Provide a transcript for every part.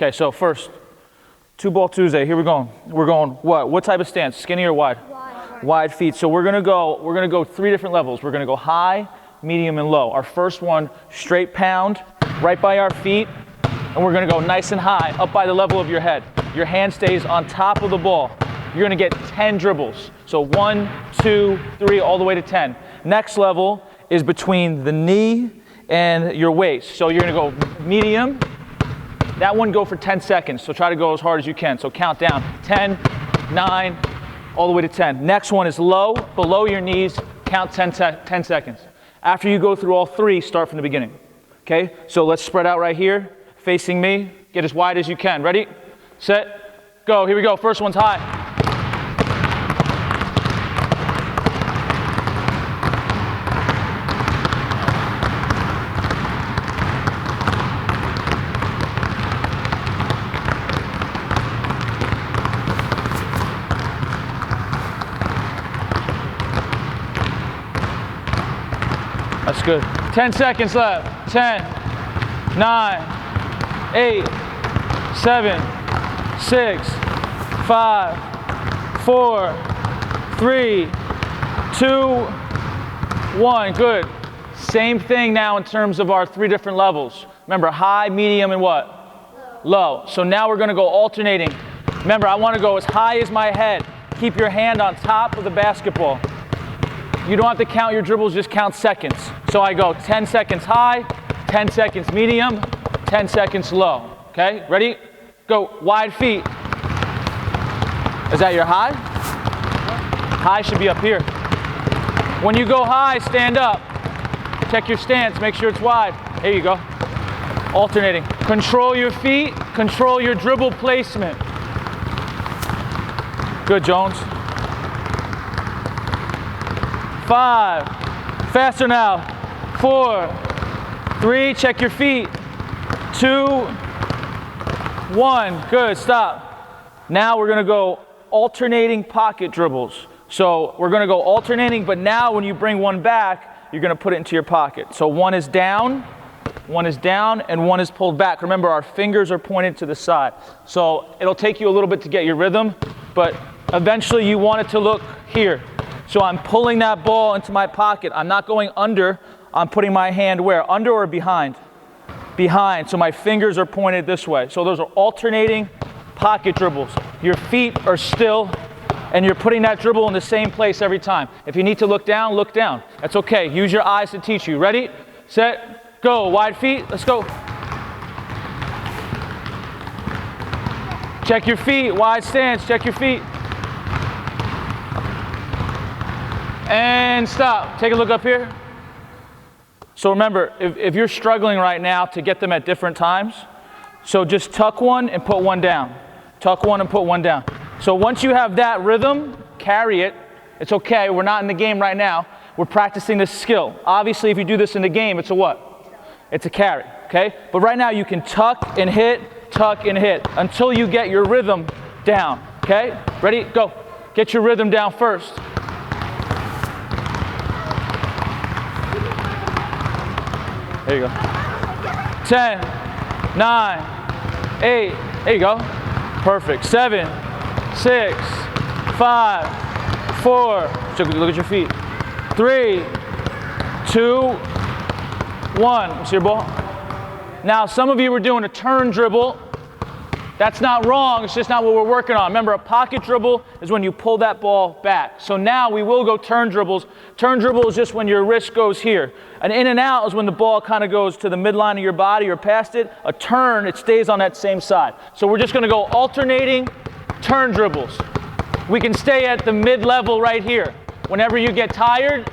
Okay, so first, 2-ball Tuesday. Here we're going. We're going what? What type of stance? Skinny or wide? Wide. Wide feet. So we're gonna go 3 different levels. We're gonna go high, medium, and low. Our first one, straight pound, right by our feet, and we're gonna go nice and high, up by the level of your head. Your hand stays on top of the ball. You're gonna get 10 dribbles. So 1, 2, 3, all the way to 10. Next level is between the knee and your waist. So you're gonna go medium. That one go for 10 seconds. So try to go as hard as you can. So count down, 10, 9, all the way to 10. Next one is low, below your knees, count 10 seconds. After you go through all 3, start from the beginning. Okay, so let's spread out right here, facing me. Get as wide as you can. Ready, set, go. Here we go. First one's high. That's good. 10 seconds left. 10, 9, 8, 7, 6, 5, 4, 3, 2, 1. Good. Same thing now in terms of our 3 different levels. Remember, high, medium, and what? Low. So now we're going to go alternating. Remember, I want to go as high as my head. Keep your hand on top of the basketball. You don't have to count your dribbles, just count seconds. So I go 10 seconds high, 10 seconds medium, 10 seconds low. Okay, ready? Go, wide feet. Is that your high? High should be up here. When you go high, stand up. Check your stance, make sure it's wide. There you go. Alternating. Control your feet, control your dribble placement. Good, Jones. 5, faster now. 4, 3, check your feet. 2, 1, good, stop. Now we're gonna go alternating pocket dribbles. So we're gonna go alternating, but now when you bring one back, you're gonna put it into your pocket. So one is down, and one is pulled back. Remember, our fingers are pointed to the side. So it'll take you a little bit to get your rhythm, but eventually you want it to look here. So I'm pulling that ball into my pocket. I'm not going under. I'm putting my hand where? Under or behind? Behind. So my fingers are pointed this way. So those are alternating pocket dribbles. Your feet are still, and you're putting that dribble in the same place every time. If you need to look down, look down. That's okay. Use your eyes to teach you. Ready, set, go. Wide feet. Let's go. Check your feet. Wide stance. Check your feet. And stop. Take a look up here. So remember, if you're struggling right now to get them at different times, so just tuck one and put one down. Tuck one and put one down. So once you have that rhythm, carry it. It's okay. We're not in the game right now. We're practicing this skill. Obviously, if you do this in the game, it's a what? It's a carry, okay? But right now you can tuck and hit until you get your rhythm down, okay? Ready? Go. Get your rhythm down first. There you go. 10, 9, 8. There you go. Perfect. 7, 6, 5, 4. So look at your feet. 3, 2, 1. See your ball? Now, some of you were doing a turn dribble. That's not wrong. It's just not what we're working on. Remember, a pocket dribble is when you pull that ball back. So now we will go turn dribbles. Turn dribble is just when your wrist goes here. An in and out is when the ball kind of goes to the midline of your body or past it. A turn, it stays on that same side. So we're just going to go alternating turn dribbles. We can stay at the mid-level right here. Whenever you get tired,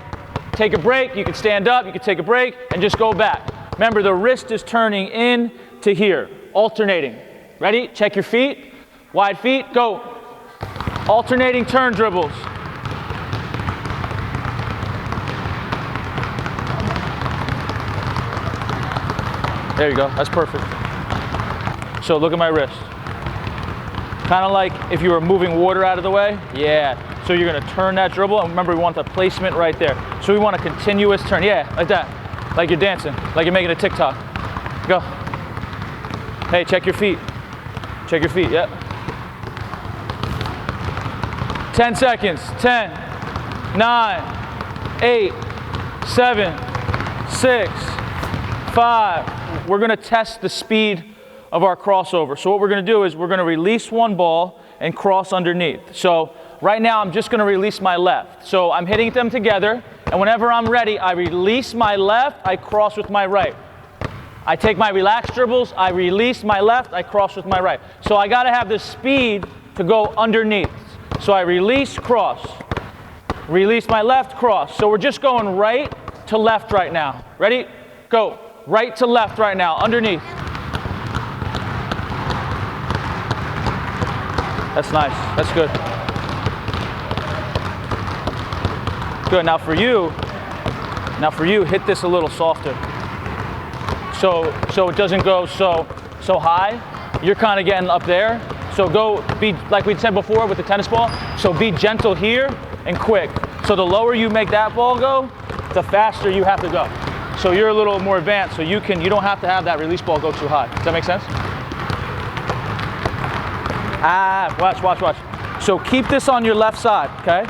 take a break. You can stand up, you can take a break, and just go back. Remember, the wrist is turning in to here, alternating. Ready? Check your feet. Wide feet. Go. Alternating turn dribbles. There you go. That's perfect. So look at my wrist. Kind of like if you were moving water out of the way. Yeah. So you're going to turn that dribble. And remember, we want the placement right there. So we want a continuous turn. Yeah, like that. Like you're dancing. Like you're making a TikTok. Go. Hey, check your feet. Check your feet, yep. 10 seconds, 10, 9, 8, 7, 6, 5. We're gonna test the speed of our crossover. So what we're gonna do is we're gonna release one ball and cross underneath. So right now I'm just gonna release my left. So I'm hitting them together, and whenever I'm ready, I release my left, I cross with my right. I take my relaxed dribbles, I release my left, I cross with my right. So I gotta have the speed to go underneath. So I release, cross. Release my left, cross. So we're just going right to left right now. Ready? Go. Right to left right now, underneath. That's nice, that's good. Good, now for you, hit this a little softer. So it doesn't go so high. You're kind of getting up there. So be, like we said before with the tennis ball, so be gentle here and quick. So the lower you make that ball go, the faster you have to go. So you're a little more advanced, so you don't have to have that release ball go too high. Does that make sense? Watch. So keep this on your left side, okay?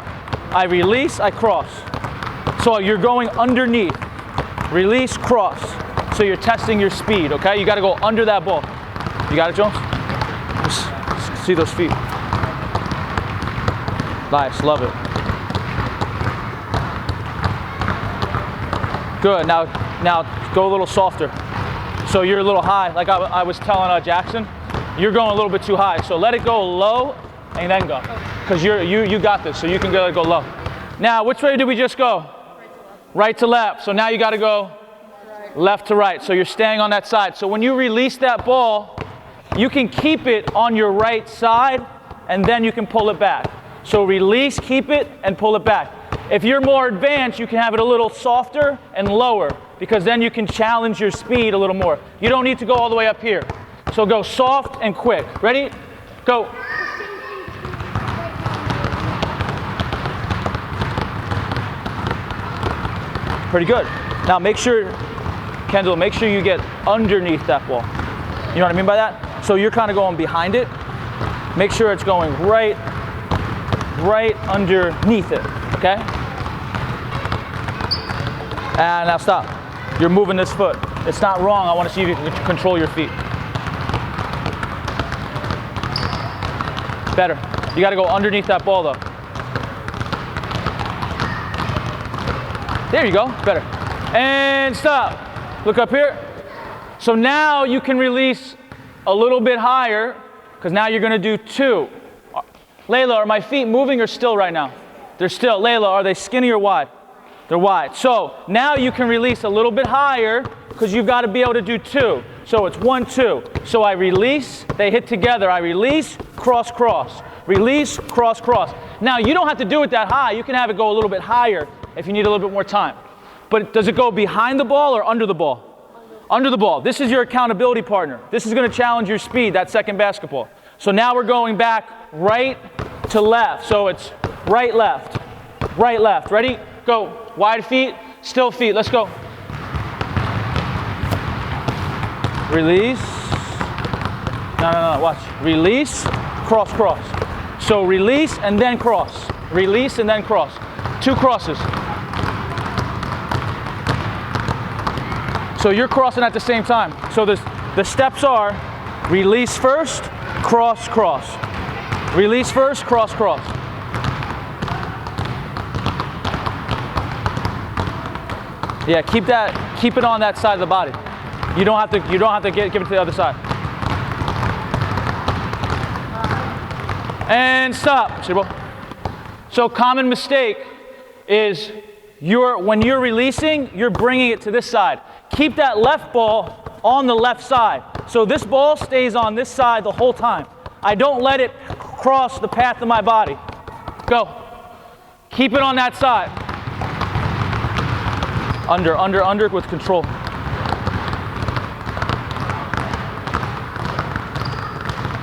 I release, I cross. So you're going underneath. Release, cross. So you're testing your speed, okay? You gotta go under that ball. You got it, Jones? Just see those feet. Nice, love it. Good, now go a little softer. So you're a little high, like I was telling Jackson, you're going a little bit too high. So let it go low and then go. Because you got this, so you can go low. Now, which way did we just go? Right to left. So now you gotta go left to right. So you're staying on that side. So when you release that ball, you can keep it on your right side and then you can pull it back. So release, keep it, and pull it back. If you're more advanced, you can have it a little softer and lower because then you can challenge your speed a little more. You don't need to go all the way up here. So go soft and quick. Ready? Go. Pretty good. Now make sure, Kendall, make sure you get underneath that ball. You know what I mean by that? So you're kind of going behind it. Make sure it's going right underneath it, okay? And now stop. You're moving this foot. It's not wrong. I want to see if you can control your feet. Better. You got to go underneath that ball though. There you go, better. And stop. Look up here. So now you can release a little bit higher because now you're gonna do two. Layla, are my feet moving or still right now? They're still. Layla, are they skinny or wide? They're wide. So now you can release a little bit higher because you've got to be able to do two. So it's 1, 2. So I release, they hit together. I release, cross, cross. Release, cross, cross. Now you don't have to do it that high. You can have it go a little bit higher if you need a little bit more time. But does it go behind the ball or under the ball? Under the ball. This is your accountability partner. This is going to challenge your speed, that second basketball. So now we're going back right to left. So it's right, left. Right, left. Ready? Go. Wide feet, still feet. Let's go. Release. No. Watch. Release, cross, cross. So release and then cross. Release and then cross. 2 crosses. So you're crossing at the same time. So the steps are release first, cross, cross. Release first, cross, cross. Yeah, keep it on that side of the body. You don't have to give it to the other side. And stop. So common mistake is when you're releasing, you're bringing it to this side. Keep that left ball on the left side. So this ball stays on this side the whole time. I don't let it cross the path of my body. Go. Keep it on that side. Under with control.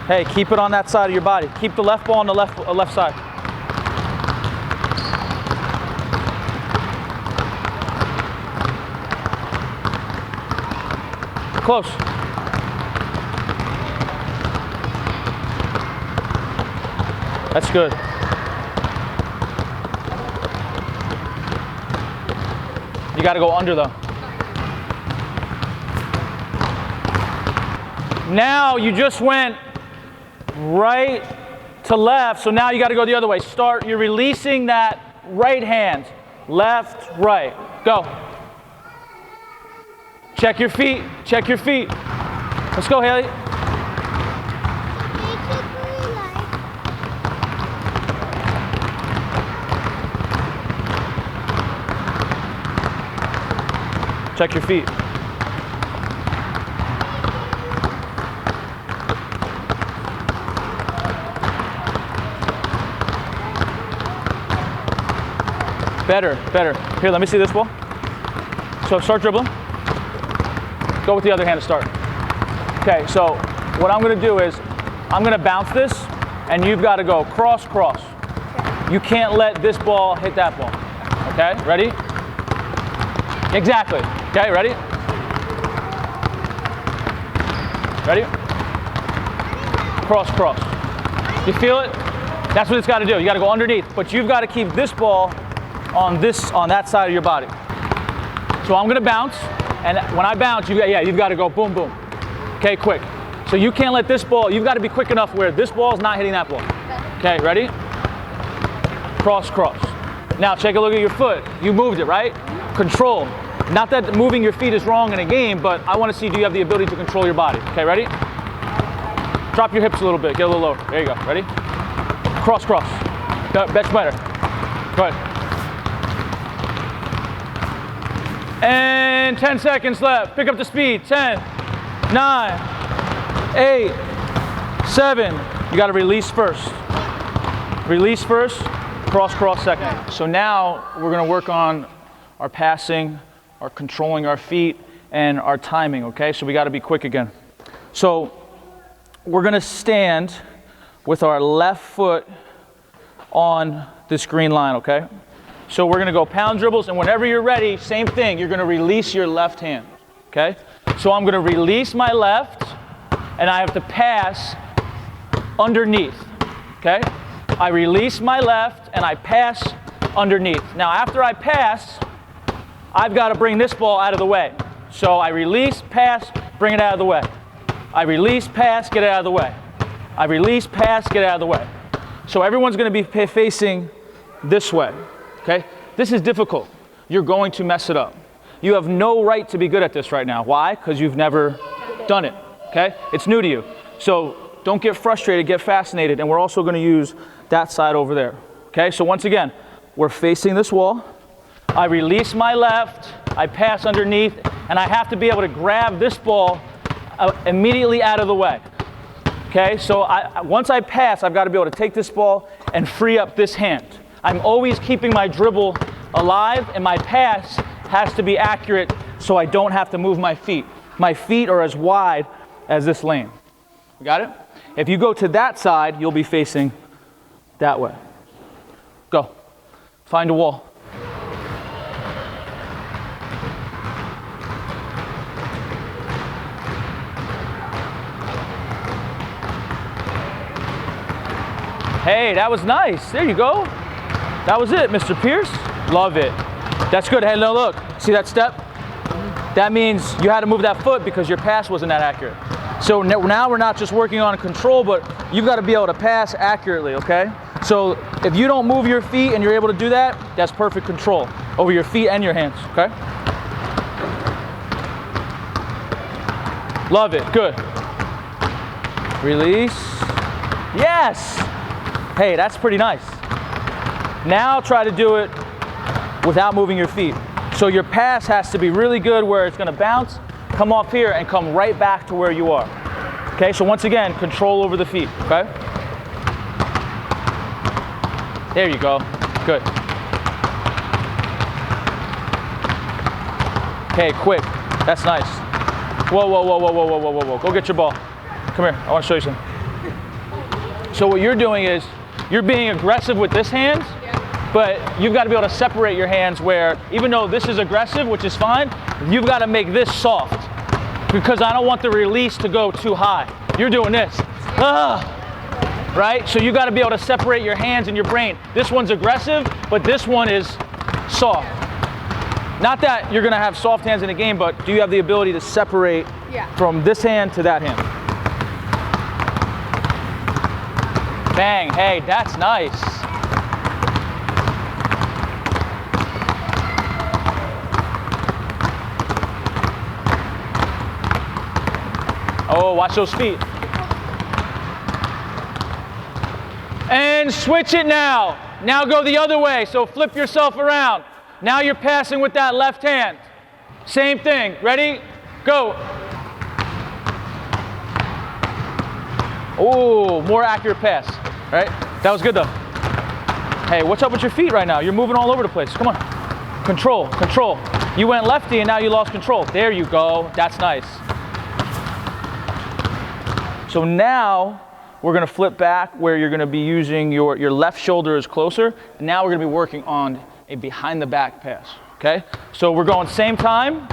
Hey, keep it on that side of your body. Keep the left ball on the left side. Close. That's good. You got to go under though. Now you just went right to left, so now you got to go the other way. Start, you're releasing that right hand. Left, right. Go. Check your feet. Check your feet. Let's go, Haley. Check your feet. Better, better. Here, let me see this ball. So start dribbling. Go with the other hand to start. Okay, so what I'm gonna do is, I'm gonna bounce this, and you've gotta go cross, cross. You can't let this ball hit that ball. Okay, ready? Exactly. Okay, ready? Ready? Cross, cross. You feel it? That's what it's got to do. You got to go underneath, but you've got to keep this ball on that side of your body. So I'm going to bounce, and when I bounce, you've got to go boom, boom. Okay, quick. So you can't let this ball, you've got to be quick enough where this ball is not hitting that ball. Okay, ready? Cross, cross. Now take a look at your foot. You moved it, right? Control. Not that moving your feet is wrong in a game, but I want to see, do you have the ability to control your body? Okay, ready? Drop your hips a little bit, get a little lower. There you go, ready? Cross, cross. That's better. Go ahead. And 10 seconds left. Pick up the speed. 10, 9, 8, 7. You got to release first. Release first, cross, cross second. So now we're going to work on our passing, our controlling our feet, and our timing, okay? So we got to be quick again. So we're going to stand with our left foot on this green line, okay? So we're going to go pound dribbles, and whenever you're ready, same thing, you're going to release your left hand, okay? So I'm going to release my left, and I have to pass underneath, okay? I release my left, and I pass underneath. Now after I pass, I've got to bring this ball out of the way. So I release, pass, bring it out of the way. I release, pass, get it out of the way. I release, pass, get it out of the way. So everyone's going to be facing this way, okay? This is difficult. You're going to mess it up. You have no right to be good at this right now. Why? Because you've never done it, okay? It's new to you. So don't get frustrated, get fascinated, and we're also going to use that side over there, okay? So once again, we're facing this wall. I release my left, I pass underneath, and I have to be able to grab this ball immediately out of the way. Okay, so once I pass, I've got to be able to take this ball and free up this hand. I'm always keeping my dribble alive, and my pass has to be accurate so I don't have to move my feet. My feet are as wide as this lane. You got it? If you go to that side, you'll be facing that way. Go. Find a wall. Hey, that was nice. There you go. That was it, Mr. Pierce. Love it. That's good. Hey, no, look. See that step? That means you had to move that foot because your pass wasn't that accurate. So now we're not just working on control, but you've got to be able to pass accurately, okay? So if you don't move your feet and you're able to do that, that's perfect control over your feet and your hands, okay? Love it. Good. Release. Yes. Hey, that's pretty nice. Now try to do it without moving your feet. So your pass has to be really good where it's going to bounce, come off here, and come right back to where you are. Okay, so once again, control over the feet, okay? There you go. Good. Okay, quick. That's nice. Whoa, whoa, whoa, whoa, whoa, whoa, whoa, whoa, whoa. Go get your ball. Come here. I want to show you something. So what you're doing is you're being aggressive with this hand, but you've got to be able to separate your hands where, even though this is aggressive, which is fine, you've got to make this soft because I don't want the release to go too high. You're doing this. right? So you got to be able to separate your hands and your brain. This one's aggressive, but this one is soft. Not that you're going to have soft hands in a game, but do you have the ability to separate from this hand to that hand? Bang, hey, that's nice. Oh, watch those feet. And switch it now. Now go the other way, so flip yourself around. Now you're passing with that left hand. Same thing, ready? Go. Oh, more accurate pass, right? That was good though. Hey, what's up with your feet right now? You're moving all over the place, come on. Control, control. You went lefty and now you lost control. There you go, that's nice. So now we're going to flip back where you're going to be using your left shoulder is closer. Now we're going to be working on a behind the back pass, okay? So we're going same time.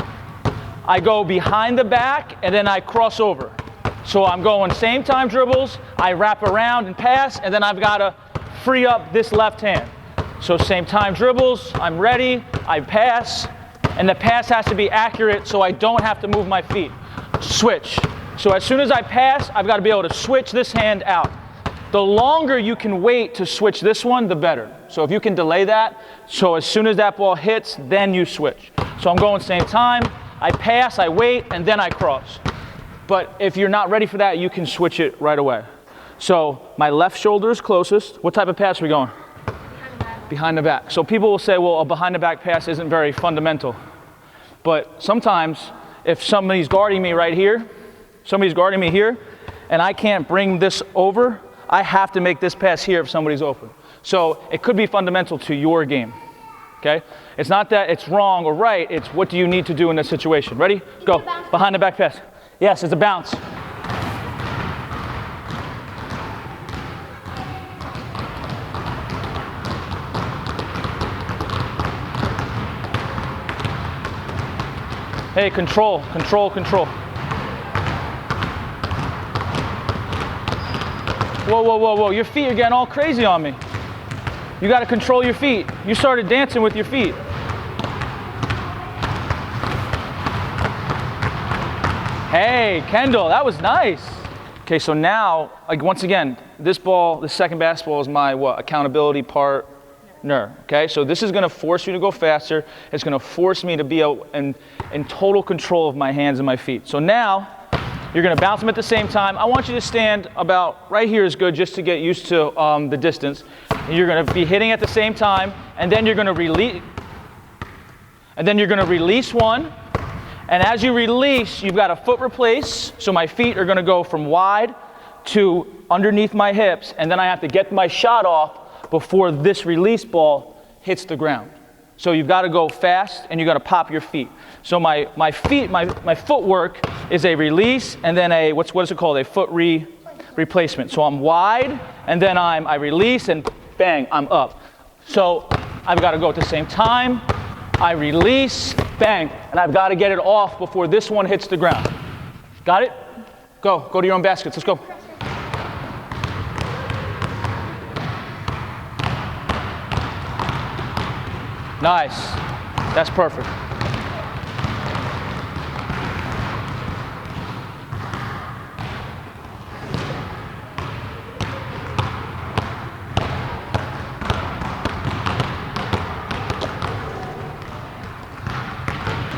I go behind the back and then I cross over. So I'm going same time dribbles, I wrap around and pass, and then I've got to free up this left hand. So same time dribbles, I'm ready, I pass, and the pass has to be accurate so I don't have to move my feet. Switch. So as soon as I pass, I've got to be able to switch this hand out. The longer you can wait to switch this one, the better. So if you can delay that, so as soon as that ball hits, then you switch. So I'm going same time, I pass, I wait, and then I cross. But if you're not ready for that, you can switch it right away. So my left shoulder is closest. What type of pass are we going? Behind the back. Behind the back. So people will say, well, a behind the back pass isn't very fundamental. But sometimes if somebody's guarding me right here, somebody's guarding me here, and I can't bring this over, I have to make this pass here if somebody's open. So it could be fundamental to your game, okay? It's not that it's wrong or right, it's what do you need to do in this situation. Ready? Go. Behind the back pass. Yes, it's a bounce. Hey, control, control, control. Whoa, whoa, whoa, whoa, your feet are getting all crazy on me. You gotta control your feet. You started dancing with your feet. Hey, Kendall, that was nice. Okay, so now, like once again, this ball, the second basketball is my what? Accountability partner. Okay, so this is gonna force me to go faster. It's gonna force me to be in total control of my hands and my feet. So now, you're gonna bounce them at the same time. I want you to stand about right here is good just to get used to the distance. And you're gonna be hitting at the same time, and then you're gonna release. And then you're gonna release one. And as you release, you've got a foot replace. So my feet are gonna go from wide to underneath my hips, and then I have to get my shot off before this release ball hits the ground. So you've got to go fast and you got to pop your feet. So my footwork is a release and then a, what is it called? A foot replacement. So I'm wide and then I release and bang, I'm up. So I've got to go at the same time. I release, bang, and I've got to get it off before this one hits the ground. Got it? Go to your own baskets, let's go. Nice, that's perfect.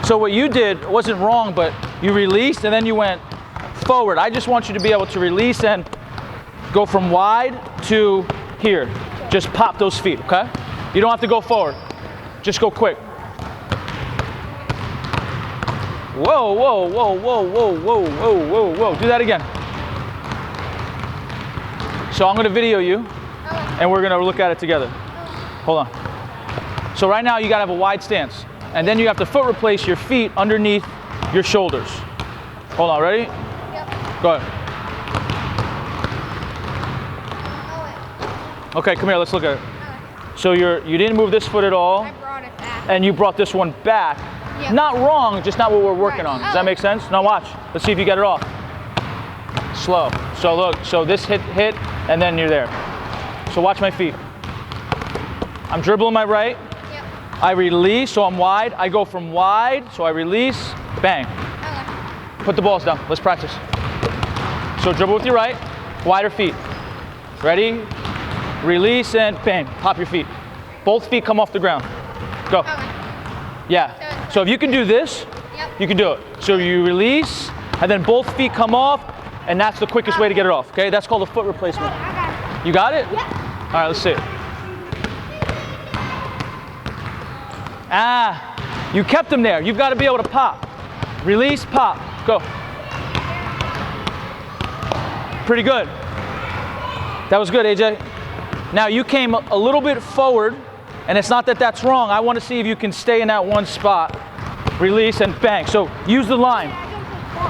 So what you did wasn't wrong, but you released and then you went forward. I just want you to be able to release and go from wide to here. Just pop those feet, okay? You don't have to go forward. Just go quick. Whoa, whoa, whoa, whoa, whoa, whoa, whoa, whoa, whoa. Do that again. So I'm gonna video you and we're gonna look at it together. Hold on. So right now you gotta have a wide stance. And then you have to foot replace your feet underneath your shoulders. Hold on, ready? Yep. Go ahead. Okay, come here, let's look at it. So you didn't move this foot at all. I brought it back. And you brought this one back. Yep. Not wrong, just not what we're working on. Does that make sense? Now watch. Let's see if you get it off. Slow. So look, so this hit, and then you're there. So watch my feet. I'm dribbling my right. Yep. I release, so I'm wide. I go from wide, so I release, bang. Okay. Put the balls down. Let's practice. So dribble with your right, wider feet. Ready? Release and bang. Pop your feet. Both feet come off the ground. Go. Okay. Yeah. So if you can do this, Yep. you can do it. So you release, and then both feet come off, and that's the quickest way to get it off. Okay? That's called a foot replacement. I got it. You got it? Yep. All right, let's see it. Ah, you kept them there. You've got to be able to pop. Release, pop. Go. Pretty good. That was good, AJ. Now you came a little bit forward, and it's not that that's wrong. I want to see if you can stay in that one spot. Release and bang. So use the line.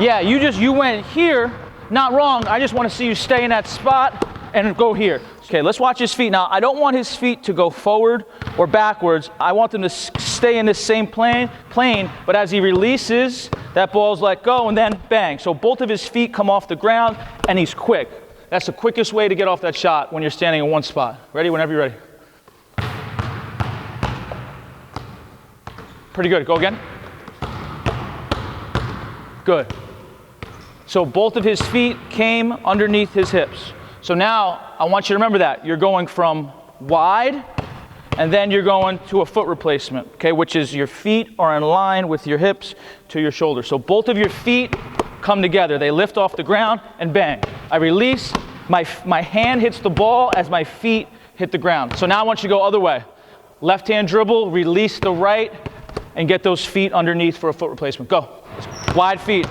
Yeah, you went here. Not wrong. I just want to see you stay in that spot and go here. Okay, let's watch his feet. Now, I don't want his feet to go forward or backwards. I want them to stay in this same plane, but as he releases, that ball's let go and then bang. So both of his feet come off the ground and he's quick. That's the quickest way to get off that shot when you're standing in one spot. Ready? Whenever you're ready. Pretty good. Go again. Good. So both of his feet came underneath his hips. So now I want you to remember that. You're going from wide and then you're going to a foot replacement, okay, which is your feet are in line with your hips to your shoulders. So both of your feet come together. They lift off the ground and bang. I release, my hand hits the ball as my feet hit the ground. So now I want you to go other way. Left hand dribble, release the right, and get those feet underneath for a foot replacement. Go. Wide feet.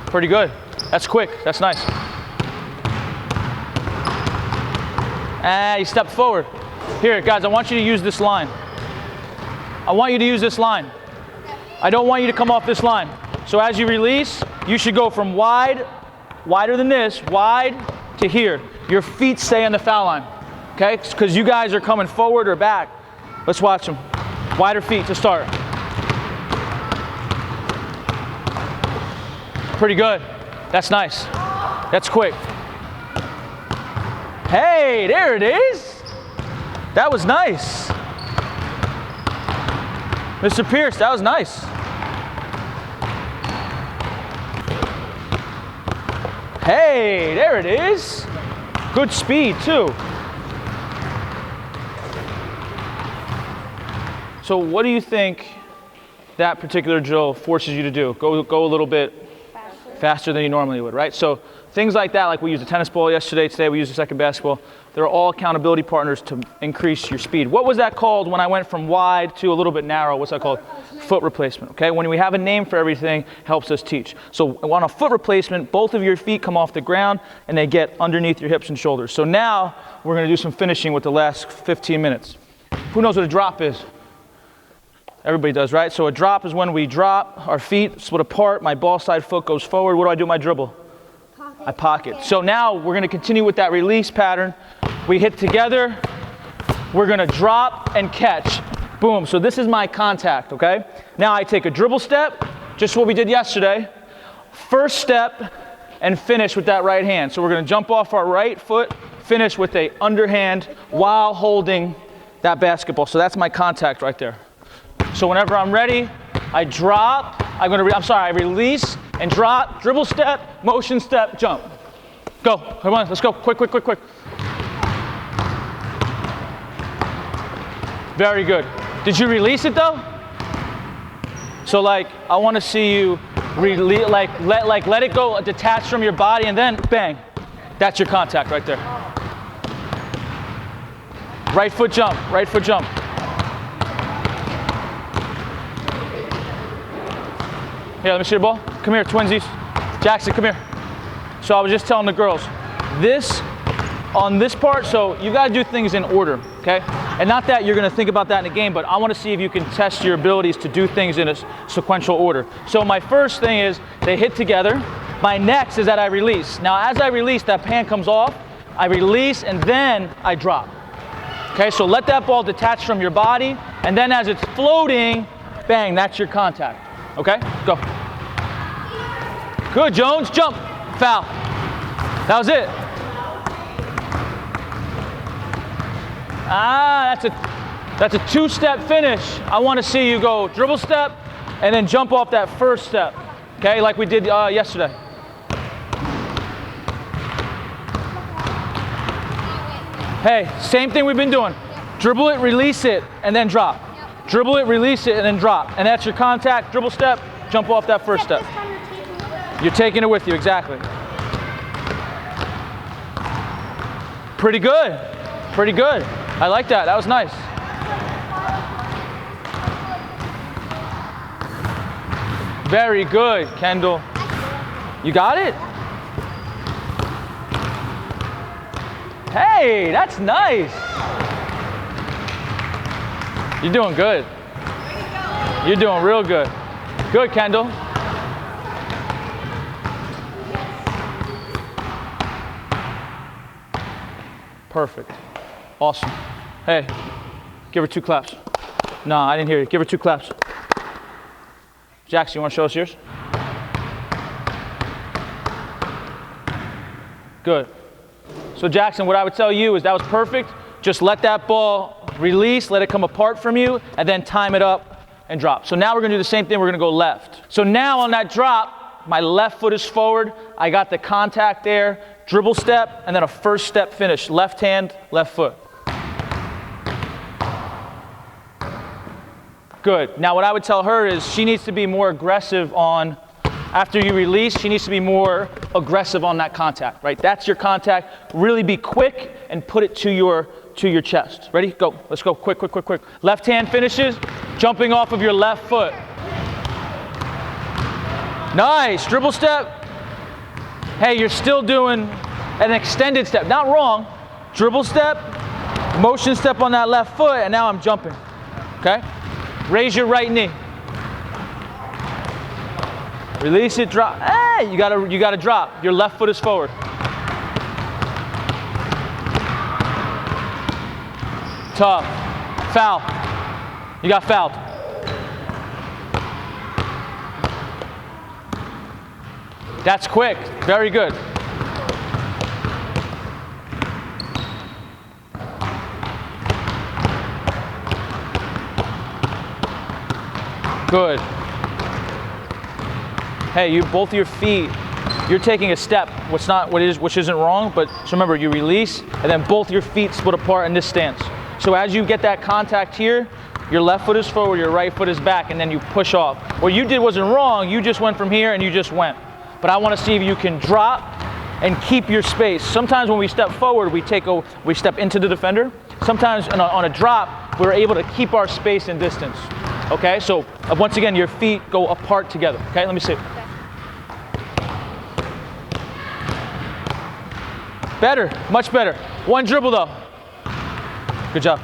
Pretty good. That's quick. That's nice. And you step forward. Here, guys, I want you to use this line. I want you to use this line. I don't want you to come off this line. So as you release, you should go from wide, wider than this, wide to here. Your feet stay on the foul line, okay? Because you guys are coming forward or back. Let's watch them. Wider feet to start. Pretty good. That's nice. That's quick. Hey, there it is. That was nice. Mr. Pierce, that was nice. Hey, there it is. Good speed, too. So what do you think that particular drill forces you to do? Go a little bit faster than you normally would, right? So things like that, like we used a tennis ball yesterday, today we used a second basketball, they're all accountability partners to increase your speed. What was that called when I went from wide to a little bit narrow? What's that called? Foot replacement, okay? When we have a name for everything, helps us teach. So on a foot replacement, both of your feet come off the ground and they get underneath your hips and shoulders. So now we're gonna do some finishing with the last 15 minutes. Who knows what a drop is? Everybody does, right? So a drop is when we drop, our feet split apart, my ball side foot goes forward. What do I do with my dribble? Pocket. I pocket. So now we're going to continue with that release pattern. We hit together, we're going to drop and catch. Boom. So this is my contact, okay? Now I take a dribble step, just what we did yesterday. First step and finish with that right hand. So we're going to jump off our right foot, finish with a underhand while holding that basketball. So that's my contact right there. So whenever I'm ready, I drop, I release and drop, dribble step, motion step, jump. Go, come on, let's go, quick. Very good. Did you release it though? So like, I want to see you let it go, detach from your body and then bang. That's your contact right there. Right foot jump. Here, let me see your ball. Come here, twinsies. Jackson, come here. So I was just telling the girls, on this part, so you gotta do things in order, okay? And not that you're gonna think about that in a game, but I wanna see if you can test your abilities to do things in a sequential order. So my first thing is, they hit together. My next is that I release. Now as I release, that hand comes off, I release, and then I drop. Okay, so let that ball detach from your body, and then as it's floating, bang, that's your contact. Okay, go. Good, Jones. Jump. Foul. That was it. Ah, that's a two-step finish. I want to see you go dribble step and then jump off that first step. Okay, like we did yesterday. Hey, same thing we've been doing. Dribble it, release it, and then drop. Dribble it, release it, and then drop. And that's your contact, dribble step, jump off that first step. You're taking it with you, exactly. Pretty good. Pretty good. I like that. That was nice. Very good, Kendall. You got it? Hey, that's nice. You're doing good. You're doing real good. Good, Kendall. Perfect. Awesome. Hey, give her 2 claps. No, I didn't hear you. Give her 2 claps. Jackson, you want to show us yours? Good. So Jackson, what I would tell you is that was perfect. Just let that ball release, let it come apart from you, and then time it up and drop. So now we're going to do the same thing. We're going to go left. So now on that drop, my left foot is forward. I got the contact there, dribble step, and then a first step finish. Left hand, left foot. Good. Now what I would tell her is she needs to be more aggressive on, after you release, she needs to be more aggressive on that contact, right? That's your contact. Really be quick and put it to your chest. Ready? Go. Let's go. Quick, quick, quick, quick. Left hand finishes, jumping off of your left foot. Nice. Dribble step. Hey, you're still doing an extended step. Not wrong. Dribble step, motion step on that left foot, and now I'm jumping. Okay? Raise your right knee. Release it, drop. Hey, you gotta drop. Your left foot is forward. Tough. Foul. You got fouled. That's quick. Very good. Good. Hey, both of your feet, you're taking a step, which isn't wrong, but so remember, you release, and then both your feet split apart in this stance. So as you get that contact here, your left foot is forward, your right foot is back, and then you push off. What you did wasn't wrong, you just went from here and you just went. But I want to see if you can drop and keep your space. Sometimes when we step forward, we step into the defender. Sometimes on a drop, we're able to keep our space and distance. Okay, so once again, your feet go apart together. Okay, let me see. Better, much better. One dribble though. Good job.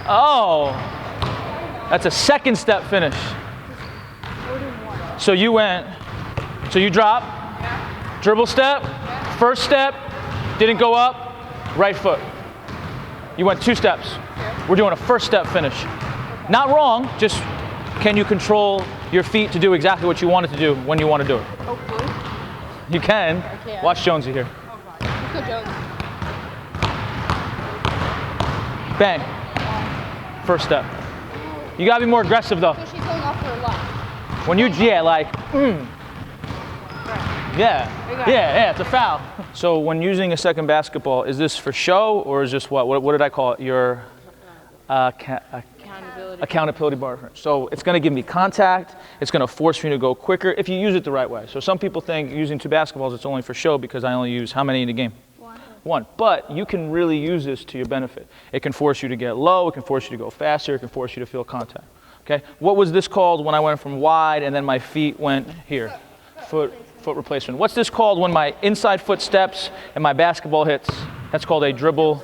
Oh, that's a second step finish. So you drop, dribble step, first step, didn't go up, right foot. You went 2 steps. We're doing a first step finish. Not wrong, just can you control your feet to do exactly what you want it to do when you want to do it? Hopefully. You can. I can. Watch Jonesy here. Okay. Let's go, Jones. Bang. First step. You gotta be more aggressive though. So she's going off her left. When you, yeah, it's a foul. So when using a second basketball, is this for show or is this what did I call it? Your accountability bar. So it's going to give me contact. It's going to force me to go quicker if you use it the right way. So some people think using 2 basketballs, it's only for show because I only use how many in the game? 1. But you can really use this to your benefit. It can force you to get low. It can force you to go faster. It can force you to feel contact. Okay. What was this called when I went from wide and then my feet went here? Foot replacement. What's this called when my inside foot steps and my basketball hits? That's called a dribble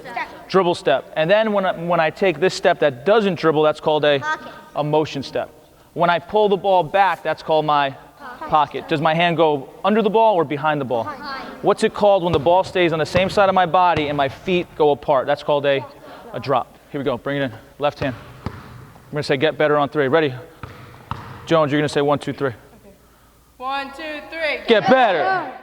step. And then when I take this step that doesn't dribble, that's called a motion step. When I pull the ball back, that's called my pocket. Does my hand go under the ball or behind the ball? What's it called when the ball stays on the same side of my body and my feet go apart? That's called a drop. Here we go. Bring it in. Left hand. I'm going to say get better on 3. Ready? Jones, you're going to say 1, 2, 3. 1, 2, 3. Get better.